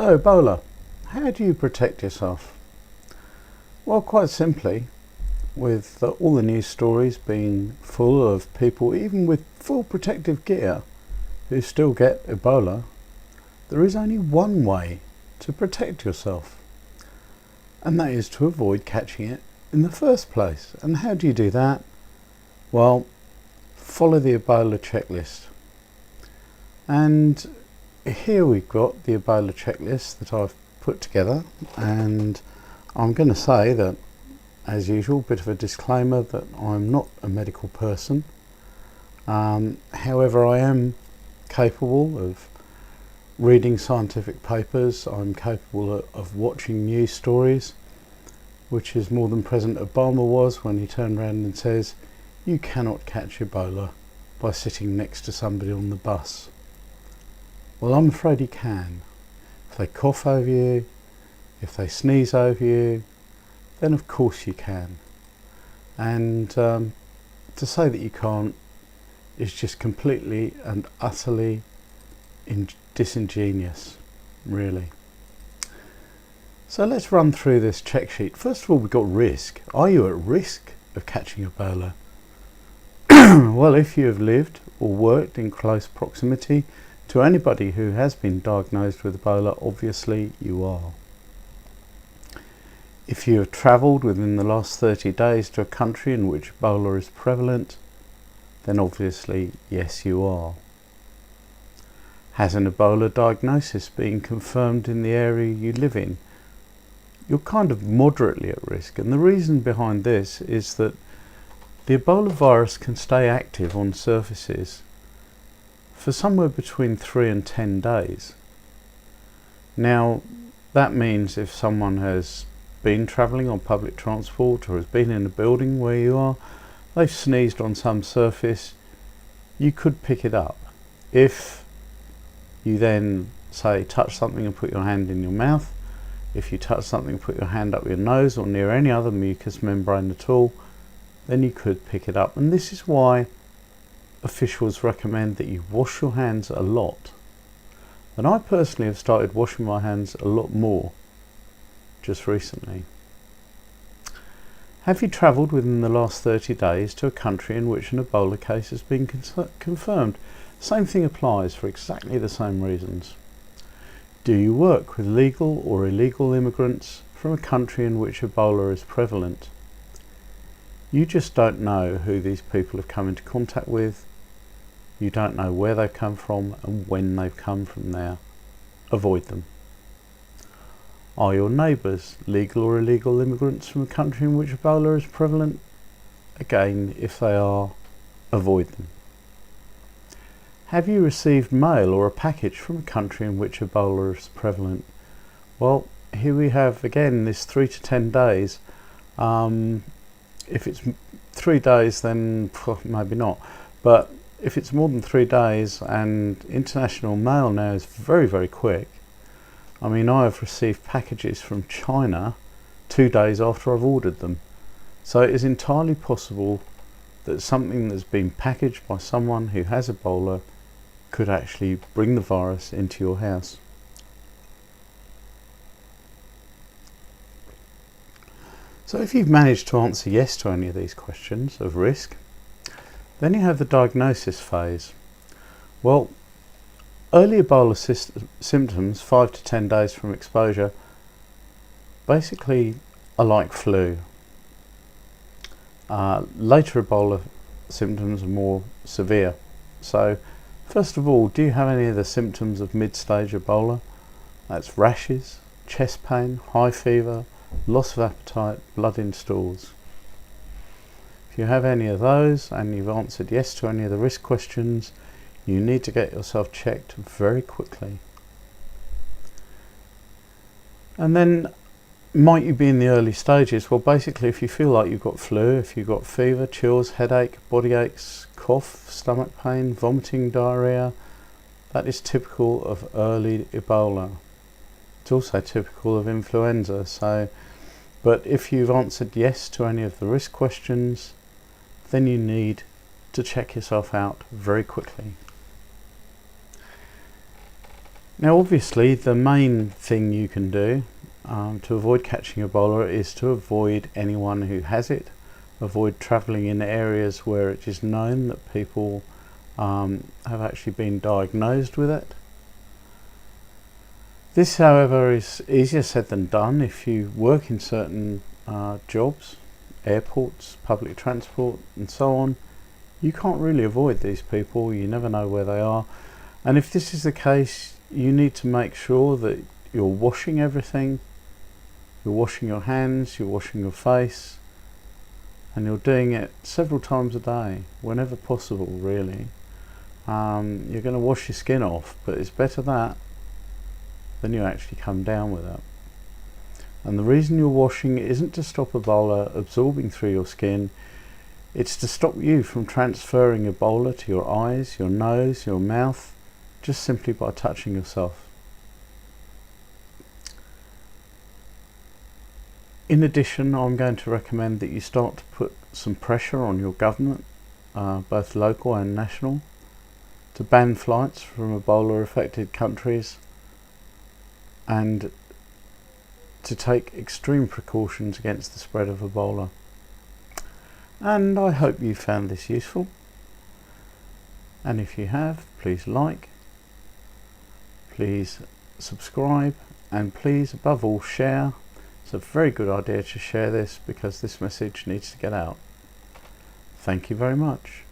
So Ebola, how do you protect yourself? Well, quite simply, with all the news stories being full of people, even with full protective gear, who still get Ebola, there is only one way to protect yourself, and that is to avoid catching it in the first place. And how do you do that? Well, follow the Ebola checklist. And here we've got the Ebola checklist that I've put together, and I'm going to say that, as usual, a bit of a disclaimer that I'm not a medical person. However, I am capable of reading scientific papers. I'm capable of watching news stories, which is more than President Obama was when he turned around and says, "You cannot catch Ebola by sitting next to somebody on the bus." Well, I'm afraid you can. If they cough over you, if they sneeze over you, then of course you can. And to say that you can't is just completely and utterly disingenuous, really. So let's run through this check sheet. First of all, we've got risk. Are you at risk of catching Ebola? Well, if you have lived or worked in close proximity to anybody who has been diagnosed with Ebola, obviously you are. If you have travelled within the last 30 days to a country in which Ebola is prevalent, then obviously yes, you are. Has an Ebola diagnosis been confirmed in the area you live in? You're kind of moderately at risk, and the reason behind this is that the Ebola virus can stay active on surfaces for somewhere between 3 and 10 days. Now, that means if someone has been travelling on public transport or has been in a building where you are, they've sneezed on some surface, you could pick it up. If you then, say, touch something and put your hand in your mouth, if you touch something and put your hand up your nose or near any other mucous membrane at all, then you could pick it up. And this is why officials recommend that you wash your hands a lot. And I personally have started washing my hands a lot more just recently. Have you travelled within the last 30 days to a country in which an Ebola case has been confirmed? Same thing applies for exactly the same reasons. Do you work with legal or illegal immigrants from a country in which Ebola is prevalent? You just don't know who these people have come into contact with. You don't know where they've come from and when they've come from there. Avoid them. Are your neighbours legal or illegal immigrants from a country in which Ebola is prevalent? Again, if they are, avoid them. Have you received mail or a package from a country in which Ebola is prevalent? Well, here we have again this 3 to 10 days. If it's 3 days, then maybe not. But if it's more than 3 days, and international mail now is very, very quick. I mean, I have received packages from China 2 days after I've ordered them. So it is entirely possible that something that's been packaged by someone who has Ebola could actually bring the virus into your house. So if you've managed to answer yes to any of these questions of risk, then you have the diagnosis phase. Well, early Ebola symptoms, 5 to 10 days from exposure, basically are like flu. Later Ebola symptoms are more severe. So first of all, do you have any of the symptoms of mid-stage Ebola? That's rashes, chest pain, high fever, loss of appetite, blood in stools. If you have any of those and you've answered yes to any of the risk questions, you need to get yourself checked very quickly. And then, might you be in the early stages? Well, basically, if you feel like you've got flu, if you've got fever, chills, headache, body aches, cough, stomach pain, vomiting, diarrhea, that is typical of early Ebola. It's also typical of influenza. But if you've answered yes to any of the risk questions, then you need to check yourself out very quickly. Now obviously the main thing you can do to avoid catching Ebola is to avoid anyone who has it, avoid travelling in areas where it is known that people have actually been diagnosed with it. This, however, is easier said than done. If you work in certain jobs, airports, public transport and so on, you can't really avoid these people. You never know where they are, and if this is the case, you need to make sure that you're washing everything, you're washing your hands, you're washing your face, and you're doing it several times a day, whenever possible really. You're going to wash your skin off, but it's better that than you actually come down with it. And the reason you're washing isn't to stop Ebola absorbing through your skin, it's to stop you from transferring Ebola to your eyes, your nose, your mouth, just simply by touching yourself. In addition, I'm going to recommend that you start to put some pressure on your government, both local and national, to ban flights from Ebola affected countries and to take extreme precautions against the spread of Ebola. And I hope you found this useful, and if you have, please like, please subscribe, and please above all share. It's a very good idea to share this because this message needs to get out. Thank you very much.